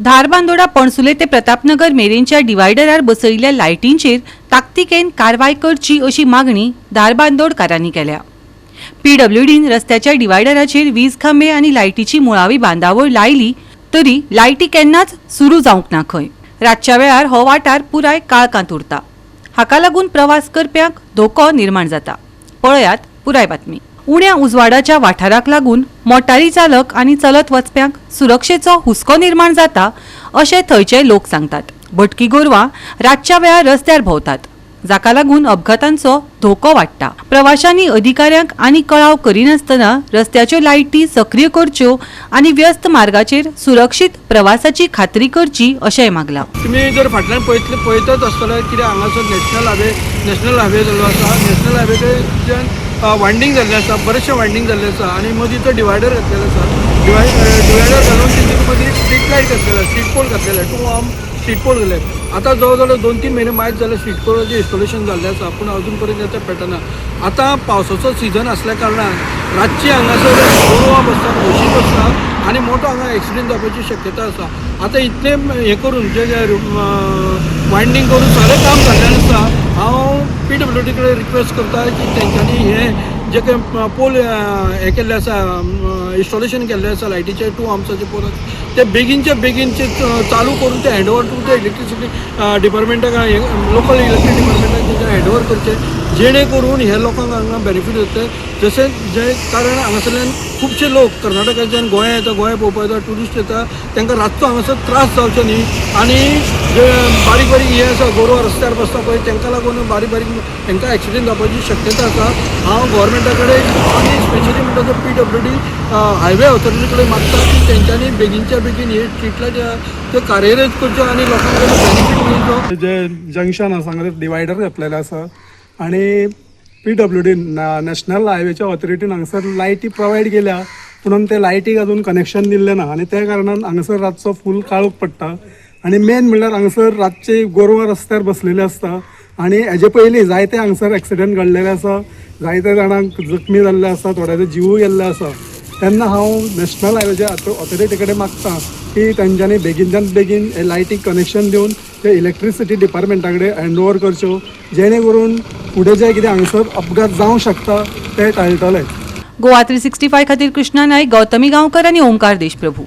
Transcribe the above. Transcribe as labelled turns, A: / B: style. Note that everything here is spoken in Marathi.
A: धारबांदोडा पणसुले ते प्रतापनगर मेरेनच्या डिवायडरार बसयिल्ल्या लायटींचेर ताकतिकेन कारवाय करची अशी मागणी धारबांदोडकारांनी केल्या। पीडब्ल्यूडीन रस्त्याच्या डिवायडराचेर वीज खांबे आनी लायटीची मुळावी बांदावळ लायली तरी लायटी केन्नाच सुरू जावंक ना खंय। रातच्या वेळार हो वाठार पुराय काळखांत उरता। हाका लागून प्रवास करप्यांक धोको निर्माण जाता। पळयात पुराय बातमी। उण्या उजवाडाच्या वाठाराक लागून मोटारी चालक आनी चलत वचप्यांक सुरक्षेचो हुस्को निर्माण जाता अशें थंयचे लोक सांगतात। भटकी गोरवां रातच्या वेळार रस्त्यार भोंवतात, जाका लागून अपघातांचो धोको वाडटा। प्रवाशांनी अधिकाऱ्यांक आनी कळाव करिनासतना रस्त्याच्यो लायटी सक्रिय करच्यो आनी व्यस्त मार्गाचेर सुरक्षीत प्रवासाची खात्री करची अशेंय मागलां।
B: तुम्ही जर फाटल्यान पळयतच आसतले कित्याक हांगासर नॅशनल हायवे जाल्लो आसा। नॅशनल हायवेच्यान वायंडींग जाल्लें आसा, बरेचशें वायंडींग जाल्लें आसा आनी मदीं तो डिवायडर घातलेलो आसा। डिवायडर घालून तेतून मदीं स्ट्रीट लायट घातलेलो, स्ट्रीट पोल घातलेले, 2 आर्म स्ट्रीट पोल घातले। आतां जवळ 2-3 म्हयने मायज जाले स्ट्रीट पोलाचें इन्स्टॉलेशन जाल्लें आसा, पूण अजून पर्यंत तें पेटना। आतां पावसाचो सीजन आसल्या कारणान रातची हांगासर गोरवां बसतात, म्हशी बसतात आनी मोठो हांगा एक्सिडेंट जावपाची शक्यता आसा। आतां इतलें हें करून जे वायंडींग करून सगळें काम जाल्लें आसा। हांव पीडब्ल्यूडी कडेन रिक्वेस्ट करता की तेंच्यांनी हे जे काही पोल हे केल्ले आसा, इन्स्टॉलेशन केल्लें आसा लायटीचे 2 आर्म्साचे पोल, ते बेगीनचे चालू करून ते हँडओवर टू ते इलेक्ट्रिसिटी डिपार्टमेंटाक, लोकल इलेक्ट्रीक डिपार्टमेंटाक तेंचे हँडओवर करचे, जेणे करून हे लोकांक हांगा बेनिफीट जातले। जशें जे कारण हांगासरल्यान खुबशे लोक कर्नाटकाच्यान गोंया येता, गोंया पळोवपाक येता, ट्युरिस्ट येता, तांकां रातचो हांगासर त्रास जावचे न्ही। आनी जे बारीक हे आसा गोरवां रस्त्यार बसता पळय तांकां लागून बारीक तांकां एक्सिडेंट जावपाची शक्यता आसा। हांव गोवोरमेंटा कडेन आनी स्पेशली म्हणटा तो पीडब्ल्यूडी हायवे ऑथॉरिटी कडेन मागता की तेंच्यांनी बेगीनच्या बेगीन हे स्ट्रीट लायट त्यो कार्यरत करच्यो आनी लोकांक बेनिफीट मेळचो।
C: जे जंक्शन आसा हांगा डिवायडर घातलेले आसा आनी पीडब्ल्यूडी नॅशनल हायवेच्या ऑथॉरिटीन हांगासर लायटी प्रोवायड केल्या, म्हणून ते लायटीक अजून कनेक्शन दिल्लें ना आनी त्या कारणान हांगासर रातचो फूल काळोख पडटा। आनी मेन म्हणल्यार हांगासर रातचे गोरवां रस्त्यार बसलेले आसता आनी हेजे पयलीं जायते हांगासर एक्सिडेंट घडलेले आसा, जायते जाणांक जखमी जाल्ले आसा, थोड्याचो जीव गेल्ले आसा। तेन्ना हांव नॅशनल हायवेच्या ऑथॉरिटी कडेन मागता की तांच्यांनी बेगीनच्यान बेगीन हे लायटीक कनेक्शन दिवन ते इलेक्ट्रिसिटी डिपार्टमेंटा कडेन हँडओवर करच्यो, जेणे करून फुडें जे कितें हांगासर अपघात जावंक शकता ते टाळटले।
A: गोवा 365 खातीर कृष्णा नायक, गौतमी गांवकर आनी ओंकार देशप्रभू।